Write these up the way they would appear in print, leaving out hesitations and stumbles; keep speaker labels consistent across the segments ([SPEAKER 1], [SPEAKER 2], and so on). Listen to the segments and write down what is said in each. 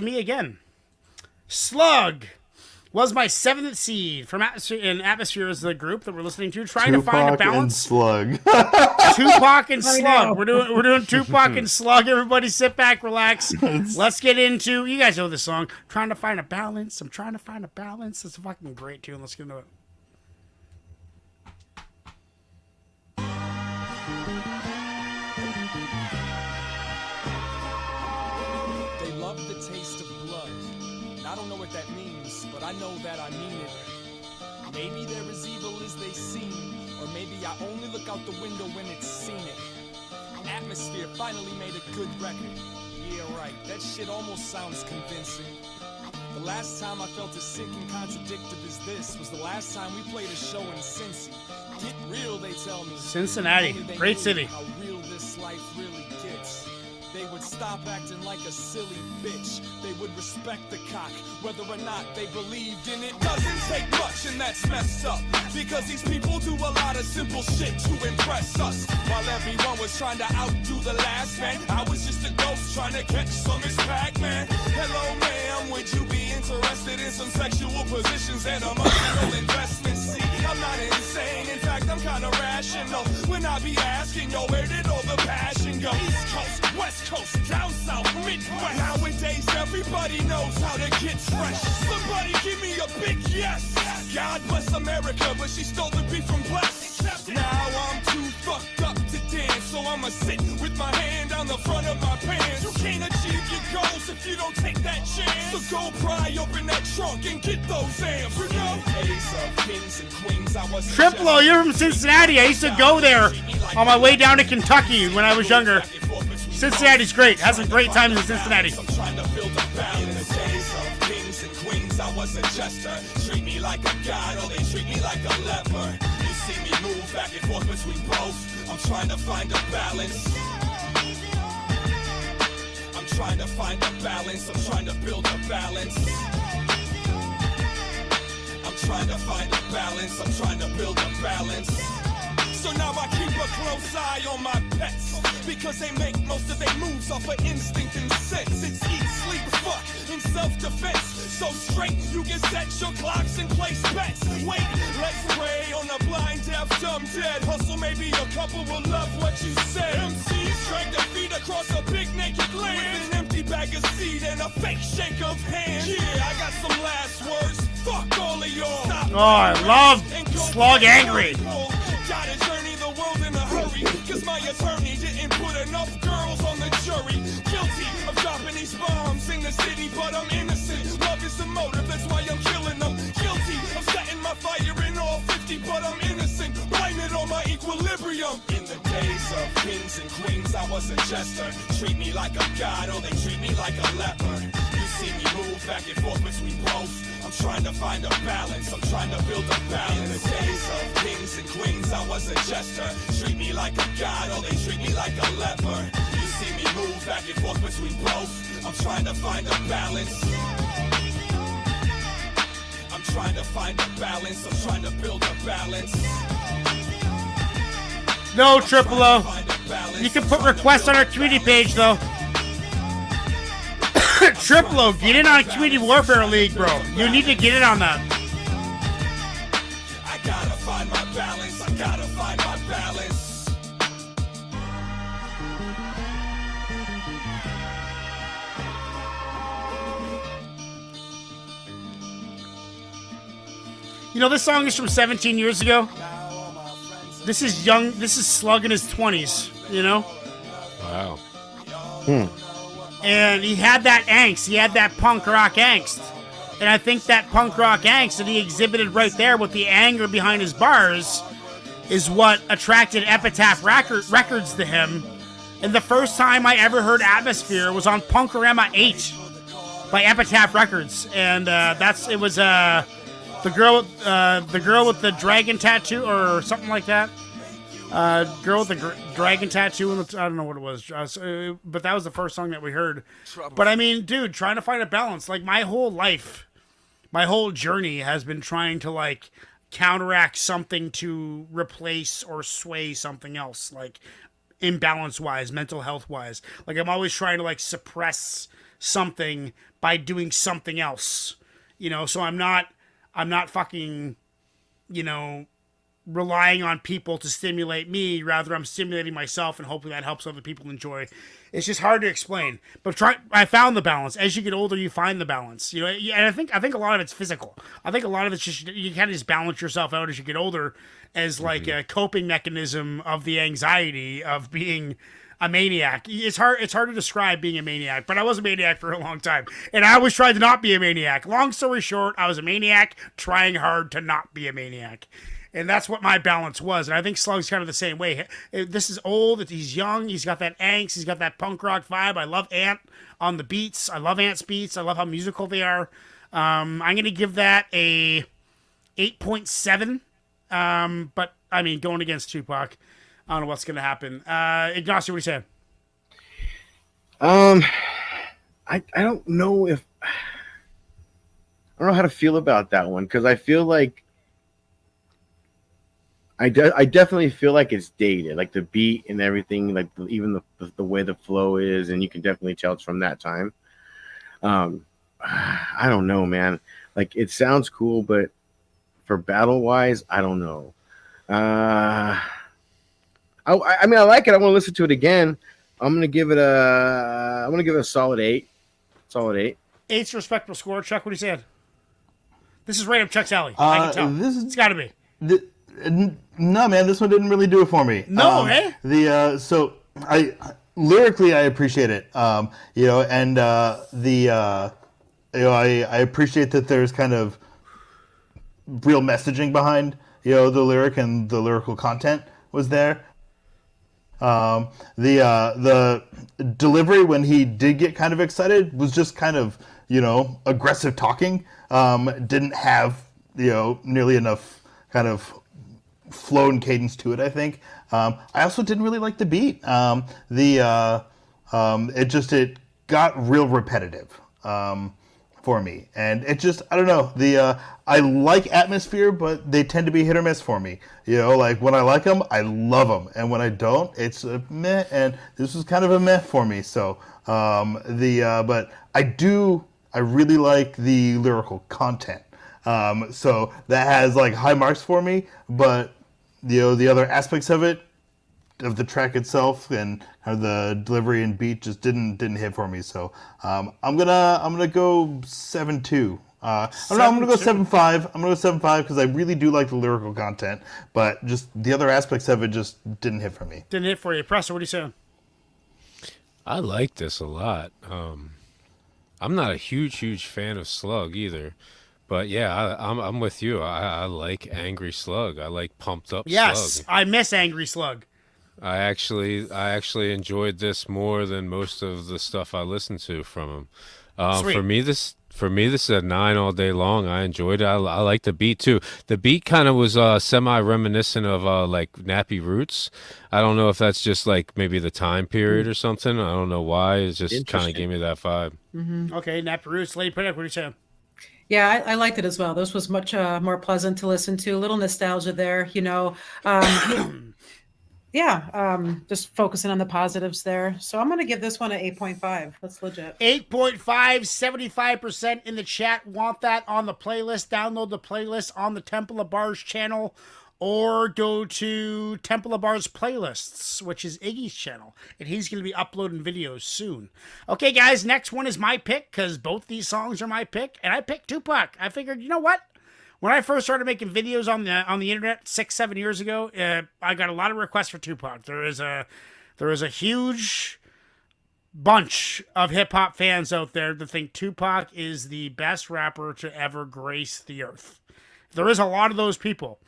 [SPEAKER 1] Me again. Slug was my seventh seed from Atmosphere is the group that we're listening to, trying to find a balance.
[SPEAKER 2] And Slug.
[SPEAKER 1] Tupac and Slug. We're doing Tupac and Slug. Everybody sit back, relax. Let's get into, you guys know this song, Trying to Find a Balance. I'm trying to find a balance. It's a fucking great tune. Let's get into it.
[SPEAKER 3] They love the taste of blood. I don't know what that means, but I know that I mean it. Maybe they're as evil as they seem, or maybe I only look out the window when it's scenic. Atmosphere finally made a good record. Yeah, right, that shit almost sounds convincing. The last time I felt as sick and contradictive as this was the last time we played a show in Cincy. Get real, they tell me.
[SPEAKER 1] Cincinnati, great city.
[SPEAKER 3] How real this life really gets. They would stop acting like a silly bitch. They would respect the cock, whether or not they believed in it. Doesn't take much, and that's messed up. Because these people do a lot of simple shit to impress us. While everyone was trying to outdo the last man, I was just a ghost trying to catch some as Pac-Man. Hello, ma'am, would you be interested in some sexual positions and emotional investments? See, I'm not insane. In fact, I'm kind of rational. When I be asking, yo, where did all the passion go? East Coast, West Coast, down south, Midwest. Nowadays, everybody knows how to get fresh. Somebody give me a big yes. God bless America, but she stole the beef from Bless. Now I'm too fucked up to dance, so I'ma sit with my hand on the front of my pants. You can't achieve your goals if you don't take that chance. So go pry open that trunk and get those amps. You know, days of kings and queens, I was
[SPEAKER 1] Triplo, you're from Cincinnati. I used to go there on my way down to Kentucky when I was younger. Cincinnati's great. Had some great times in Cincinnati.
[SPEAKER 3] I'm trying to build a balance. Days of kings and queens, I was a jester. Treat me like a god, or they treat me like a leper. You see me move back and forth between both. I'm trying to find a balance. I'm trying to find a balance. I'm trying to build a balance. I'm trying to find a balance. I'm trying to build a balance. So now I keep a close eye on my pets, because they make most of their moves off of instinct and sense. It's eat, sleep, fuck, in self-defense. So straight, you can set your clocks and place bets. Wait, let's pray on a blind, deaf, dumb, dead. Hustle, maybe a couple will love what you said. MCs drag their feet across a big naked land with an empty bag of seed and a fake shake of hands. Yeah, I got some last words. Fuck all of y'all. Stop.
[SPEAKER 1] Oh, I love Slug Angry.
[SPEAKER 3] Gotta journey the world in a hurry, cause my attorney didn't put enough girls on the jury. Guilty of dropping these bombs in the city, but I'm innocent. Love is the motive, that's why I'm killing them. Guilty of setting my fire in all 50, but I'm innocent. Blame it on my equilibrium. In the days of kings and queens, I was a jester. Treat me like a god, or they treat me like a leper. You see me move back and forth between both. I'm trying to find a balance, I'm trying to build a balance. In the days of kings and queens, I was a jester. Treat me like a god, or they treat me like a leper. You see me move back and forth between both. I'm trying to find a balance. I'm trying to find a balance, I'm trying to build a balance.
[SPEAKER 1] No, Triple O. You can put requests on our community page, though. Triple O, get in on Community Warfare League, bro. You need to get in on that.
[SPEAKER 3] I gotta find my balance, I gotta find my balance.
[SPEAKER 1] You know, this song is from 17 years ago. This is young. This is Slug in his 20s, you know?
[SPEAKER 2] Wow.
[SPEAKER 1] And he had that angst. He had that punk rock angst. And I think that punk rock angst that he exhibited right there with the anger behind his bars is what attracted Epitaph Records to him. And the first time I ever heard Atmosphere was on Punkorama 8 by Epitaph Records. And it was the girl with the dragon tattoo or something like that. Girl with the dragon tattoo. I don't know what it was. But that was the first song that we heard. But I mean, dude, trying to find a balance. Like my whole life, my whole journey has been trying to like counteract something to replace or sway something else. Like imbalance wise, mental health wise. Like I'm always trying to like suppress something by doing something else. You know, so I'm not fucking, you know, relying on people to stimulate me. Rather, I'm stimulating myself, and hopefully that helps other people enjoy. It's just hard to explain, but I found the balance. As you get older, you find the balance. You know, and I think a lot of it's physical. I think a lot of it's just you kind of just balance yourself out as you get older, as like a coping mechanism of the anxiety of being a maniac. It's hard to describe being a maniac, but I was a maniac for a long time, and I always tried to not be a maniac. Long story short, I was a maniac trying hard to not be a maniac. And that's what my balance was. And I think Slug's kind of the same way. This is old. He's young. He's got that angst. He's got that punk rock vibe. I love Ant on the beats. I love Ant's beats. I love how musical they are. I'm going to give that a 8.7. But, I mean, going against Tupac, I don't know what's going to happen. Ignacio, what are you saying?
[SPEAKER 2] I don't know if... I don't know how to feel about that one, because I feel like I definitely feel like it's dated, like the beat and everything, like even the way the flow is, and you can definitely tell it's from that time. I don't know, man. Like, it sounds cool, but for battle wise, I don't know. I mean, I like it. I want to listen to it again. I'm gonna give it a solid 8. Solid 8.
[SPEAKER 1] 8's a respectable score. Chuck, what are you saying? This is right up Chuck's alley. I can tell. It's got to be.
[SPEAKER 4] No, man, this one didn't really do it for me.
[SPEAKER 1] No, eh?
[SPEAKER 4] So I lyrically I appreciate it. You know, and you know, I appreciate that there's kind of real messaging behind, you know, the lyric, and the lyrical content was there. The delivery when he did get kind of excited was just kind of, you know, aggressive talking. Didn't have, you know, nearly enough kind of flow and cadence to it, I think. I also didn't really like the beat. It got real repetitive for me, and it just, I don't know. I like atmosphere, but they tend to be hit or miss for me. You know, like when I like them, I love them, and when I don't, it's a meh. And this was kind of a meh for me. So but I really like the lyrical content. So that has like high marks for me, but you know, the other aspects of it, of the track itself and how the delivery and beat just didn't hit for me. So I'm gonna go 7.2. I'm gonna go 7.5. I'm gonna go 7.5 because I really do like the lyrical content, but just the other aspects of it just didn't hit for me.
[SPEAKER 1] Didn't hit for you. Presser, what are you saying?
[SPEAKER 5] I like this a lot. I'm not a huge fan of Slug either. But yeah, I'm with you. I like Angry Slug. I like pumped up Slug.
[SPEAKER 1] Yes, I miss Angry Slug.
[SPEAKER 5] I actually enjoyed this more than most of the stuff I listened to from him. For me, this is a 9 all day long. I enjoyed it. I like the beat too. The beat kind of was semi reminiscent of like Nappy Roots. I don't know if that's just like maybe the time period or something. I don't know why. It just kind of gave me that vibe.
[SPEAKER 1] Mm-hmm. Okay, Nappy Roots. Lady Pinnock, what are you saying?
[SPEAKER 6] Yeah, I liked it as well. This was much more pleasant to listen to. A little nostalgia there, you know. Just focusing on the positives there. So I'm going to give this one an 8.5. That's legit.
[SPEAKER 1] 8.5, 75% in the chat want that on the playlist. Download the playlist on the Temple of Bars channel, or go to Temple of Bars playlists, which is Iggy's channel, and he's going to be uploading videos soon. Okay, guys, next one is my pick, because both these songs are my pick, and I picked Tupac. I figured, you know what? When I first started making videos on the internet 6-7 years ago, I got a lot of requests for Tupac. There is a huge bunch of hip hop fans out there that think Tupac is the best rapper to ever grace the earth. There is a lot of those people.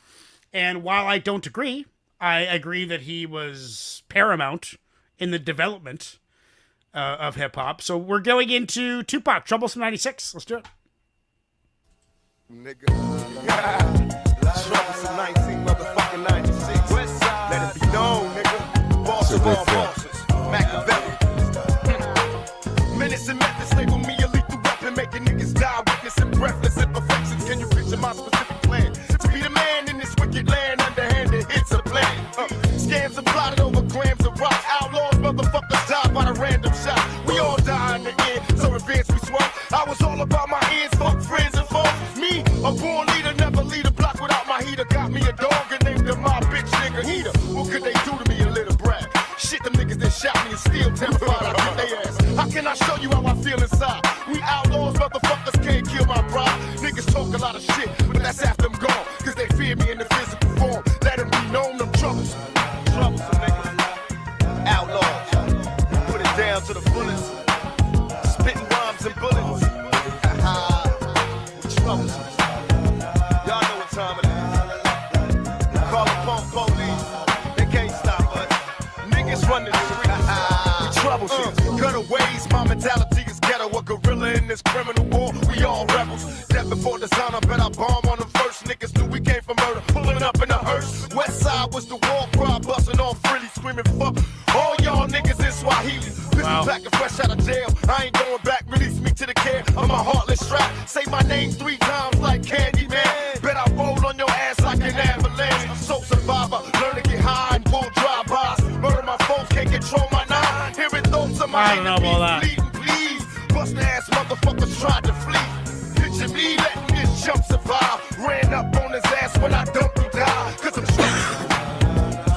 [SPEAKER 1] And while I don't agree, I agree that he was paramount in the development of hip-hop. So we're going into Tupac, Troublesome 96. Let's do it.
[SPEAKER 7] Nigga. Troublesome 19, motherfucking 96. Let it be known, nigga. Boss of all bosses. Machiavelli. Minutes and methods label me a lethal weapon, making niggas die, witnessing breathless imperfections. Can you picture my specific plan? To be the man in this wicked land, underhanded hits a plan. Scams are plotted over grams of rock. Outlaws, motherfuckers die by the random shot. We all die in the end, so it be down to the fullest. Spitting rhymes and bullets. We troublesome. Y'all know what time it is. Call the pump police. They can't stop us. Niggas run the streets. We troublesome. Cutaways, my mentality is ghetto. A gorilla in this criminal war. We all rebels. Death before the sound, I bet I bomb on them first. Niggas knew we came from murder. Pulling up in a hearse. West side was the war cry. Busting off freely. Screaming fuck all y'all niggas in Swahili. Pistol packing fresh out of jail. I ain't going back. Release me to the care of my heartless strap. Say my name 3 times like Candyman. Bet I roll on your ass like an avalanche. So survivor. Learn to get high and pull drive-bys. Murder my folks. Can't control my nine. Hearing thoughts of my
[SPEAKER 1] I don't know about that.
[SPEAKER 7] bleeding, please. Bust ass motherfuckers tried to flee. Picture me letting this chump survive. Ran up on his ass when I dumped him down. Cause I'm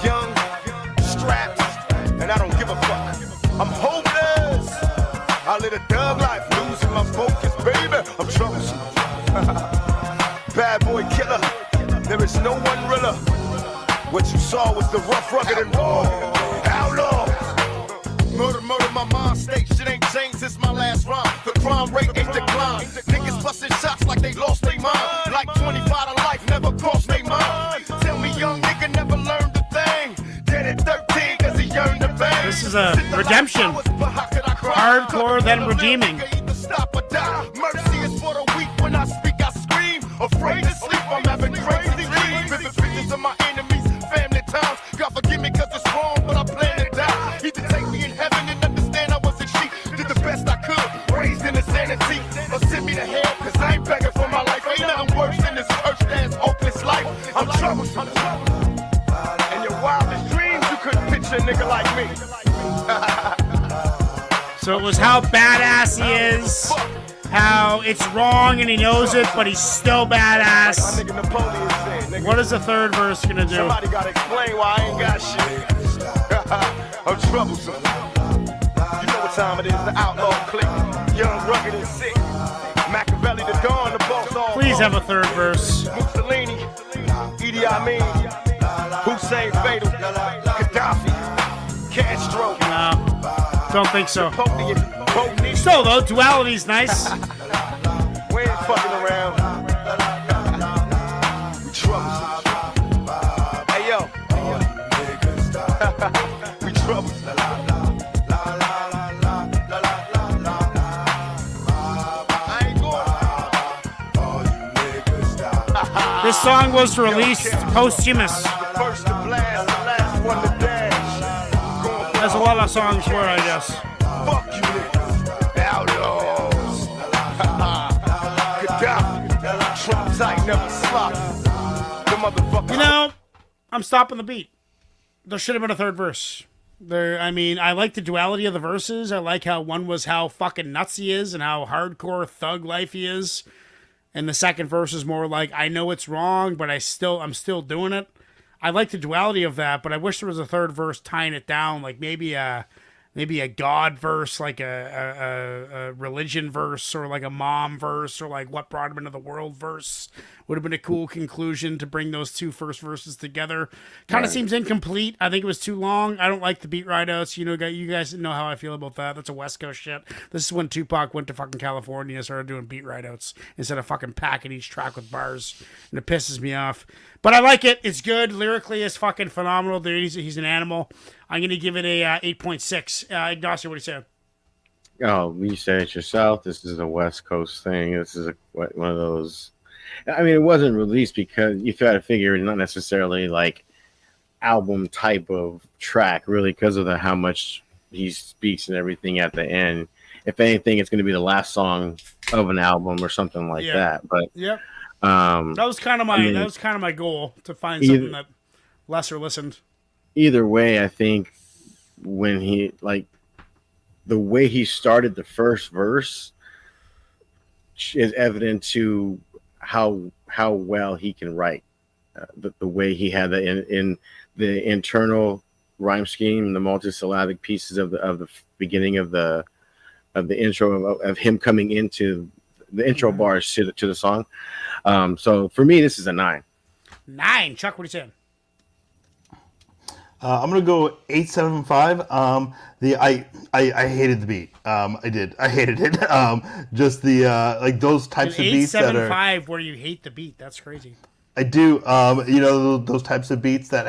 [SPEAKER 7] young, strapped, and I don't give a fuck. I'm hopeless. I live a thug life, losing my focus, baby. I'm troublesome. Bad boy killer. There is no one realer. What you saw was the rough, rugged, and raw. Outlaw. Murder, my mind state. Shit ain't changed since my last rhyme. The crime rate ain't declined. Niggas busting shots like they lost their mind. Like 25 to life never crossed their mind. Tell me young nigga never learned a thing. Dead at 13 cause he yearned the bang.
[SPEAKER 1] This is a redemption. Hardcore, then redeeming.
[SPEAKER 7] Mercy is for the weak. When I speak, I scream. Afraid to sleep, I'm having crazy dreams. Vivid pictures of my enemies, family times. God forgive me cause it's wrong, but I plan to die. Either take me in heaven and understand I was a sheep. Did the best I could, raised in insanity. Or send me to hell cause I ain't begging for my life. Ain't nothing worse than this cursed ass hopeless life. I'm troublesome. In your wildest dreams, you couldn't picture a nigga like me.
[SPEAKER 1] So it was how badass he is, how it's wrong and he knows it, but he's still badass. What is the third verse gonna do?
[SPEAKER 7] Somebody gotta explain why I ain't got shit. I'm troublesome. You know what time it is, the outlaw clique. Young, rugged, and sick. Machiavelli, the dawn, the boss all.
[SPEAKER 1] Please have a third verse.
[SPEAKER 7] Mussolini, Idi Amin, Hussein Fatal, Gaddafi, Castro.
[SPEAKER 1] No, don't think so.
[SPEAKER 7] Napoleon, Bonini.
[SPEAKER 1] Still though, duality's nice.
[SPEAKER 7] We ain't fucking around. We troublesome. Hey yo. We troublesome. I ain't going.
[SPEAKER 1] This song was released posthumous,
[SPEAKER 7] First to blast, the last one to dash.
[SPEAKER 1] as a lot of songs were, I guess.
[SPEAKER 7] Fuck you niggas. Outlaws. Gaddafi. Trump tight, never slop. The motherfucker.
[SPEAKER 1] You know, I'm stopping the beat. There should have been a third verse. I like the duality of the verses. I like how one was how fucking nuts he is and how hardcore thug life he is. And the second verse is more like, I know it's wrong, but I'm still doing it. I like the duality of that, but I wish there was a third verse tying it down, like maybe a God verse, like a religion verse, or like a mom verse, or like what brought him into the world verse. Would have been a cool conclusion to bring those two first verses together. Kind of seems incomplete. I think it was too long. I don't like the beat write-outs. You guys know how I feel about that. That's a West Coast shit. This is when Tupac went to fucking California and started doing beat write-outs instead of fucking packing each track with bars. And it pisses me off. But I like it. It's good. Lyrically, it's fucking phenomenal. He's an animal. I'm going to give it a 8.6. Ignacio, what do you say?
[SPEAKER 2] Oh, you said it yourself. This is a West Coast thing. This is one of those. I mean, it wasn't released because you try to figure it's not necessarily like album type of track, really, because of how much he speaks and everything at the end. If anything, it's going to be the last song of an album or something like that. But
[SPEAKER 1] that was kind of my goal, to find something that lesser listened.
[SPEAKER 2] Either way, I think when he the way he started the first verse is evident to how well he can write. The way he had that in the internal rhyme scheme, the multisyllabic pieces of the beginning of the intro of him coming into the intro bars to the song. So for me, this is a 9.
[SPEAKER 1] 9. Chuck, what are you saying?
[SPEAKER 4] I'm gonna go 875. I hated the beat. I did. I hated it. Just the like those types of beats that are
[SPEAKER 1] 875 where you hate the beat. That's crazy.
[SPEAKER 4] I do. You know, those types of beats that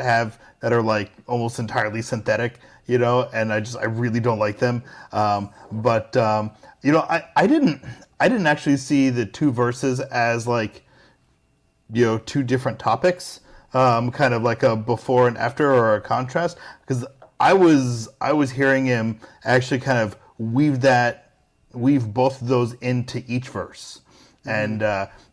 [SPEAKER 4] are like almost entirely synthetic. You know, and I really don't like them. But you know, I didn't actually see the two verses as like, you know, two different topics. Kind of like a before and after or a contrast, because I was hearing him actually kind of weave both of those into each verse, and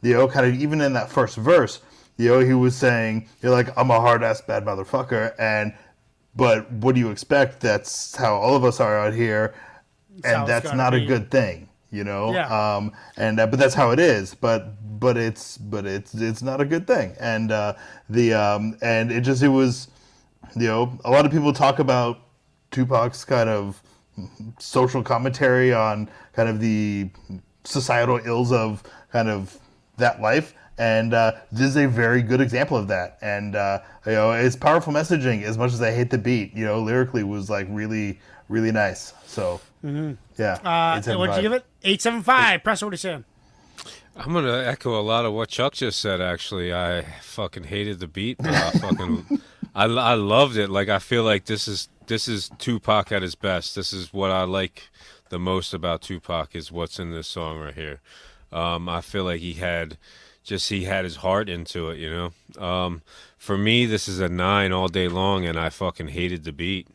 [SPEAKER 4] you know, kind of even in that first verse, you know, he was saying, you're like, I'm a hard ass bad motherfucker, but what do you expect? That's how all of us are out here, and that's not a good thing. You know,
[SPEAKER 1] yeah.
[SPEAKER 4] But that's how it is. But it's not a good thing. And and it was, you know, a lot of people talk about Tupac's kind of social commentary on kind of the societal ills of kind of that life. And this is a very good example of that. And you know, it's powerful messaging. As much as I hate the beat, you know, lyrically was like really, really nice. So yeah.
[SPEAKER 1] What'd you give it? 875. Press, what are you saying?
[SPEAKER 5] I'm gonna echo a lot of what Chuck just said. Actually, I fucking hated the beat, but I loved it. Like, I feel like this is Tupac at his best. This is what I like the most about Tupac, is what's in this song right here. I feel like he had his heart into it, you know. For me, this is a 9 all day long, and I fucking hated the beat.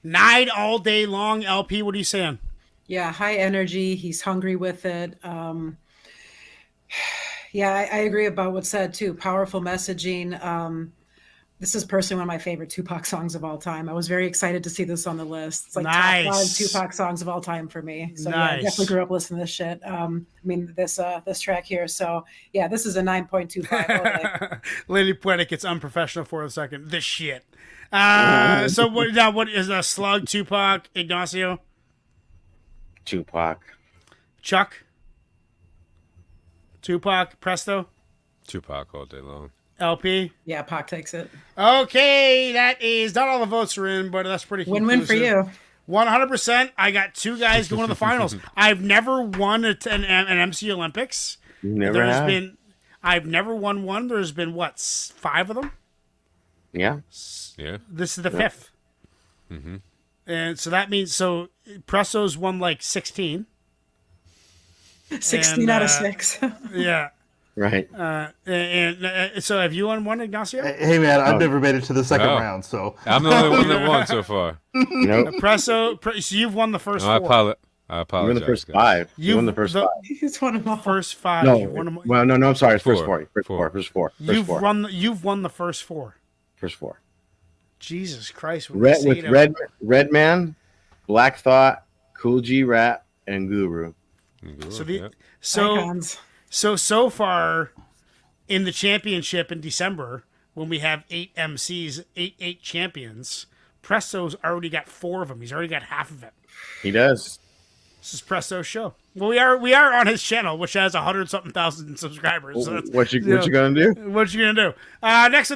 [SPEAKER 1] 9 all day long. LP, what are you saying?
[SPEAKER 6] Yeah, high energy. He's hungry with it. Yeah, I agree about what's said too. Powerful messaging. This is personally one of my favorite Tupac songs of all time. I was very excited to see this on the list. It's like top 5 Tupac songs of all time for me. So yeah, I definitely grew up listening to this shit. I mean, this track here. So yeah, this is a 9.25.
[SPEAKER 1] Lady Poetic gets unprofessional for a second. This shit. So what is a Slug, Tupac, Ignacio?
[SPEAKER 2] Tupac.
[SPEAKER 1] Chuck? Tupac, Presto?
[SPEAKER 5] Tupac all day long.
[SPEAKER 1] LP?
[SPEAKER 6] Yeah, Pac takes it.
[SPEAKER 1] Okay, that is not all the votes are in, but that's pretty
[SPEAKER 6] win-win for you.
[SPEAKER 1] 100%. I got 2 guys going to the finals. I've never won an MC Olympics. I've never won one. There's been, what, 5 of them?
[SPEAKER 2] Yeah.
[SPEAKER 5] Yeah.
[SPEAKER 1] This is the 5th.
[SPEAKER 5] Mm-hmm.
[SPEAKER 1] And so that means, Presto's won like 16.
[SPEAKER 6] 16 out of 6.
[SPEAKER 1] Yeah.
[SPEAKER 2] Right.
[SPEAKER 1] So have you won one, Ignacio?
[SPEAKER 4] Hey man, I've never made it to the second round, so
[SPEAKER 5] I'm the only one that won so far.
[SPEAKER 2] Nope.
[SPEAKER 1] So you've won the first 4.
[SPEAKER 5] I apologize.
[SPEAKER 2] You won the first 5. You won the first 5.
[SPEAKER 6] He's won them all.
[SPEAKER 1] First 5.
[SPEAKER 2] No,
[SPEAKER 1] no,
[SPEAKER 2] I'm sorry. It's first 4. First 4.
[SPEAKER 1] You've won the first 4.
[SPEAKER 2] First 4.
[SPEAKER 1] Jesus Christ!
[SPEAKER 2] Redman, Black Thought, Cool G Rap, and Guru.
[SPEAKER 1] So far in the championship in December, when we have 8 MCs, 8 champions, Presto's already got 4 of them. He's already got half of it.
[SPEAKER 2] He does.
[SPEAKER 1] This is Presto's show. Well, we are on his channel, which has 100-something thousand subscribers. So
[SPEAKER 2] what you gonna do?
[SPEAKER 1] What you gonna do? Next.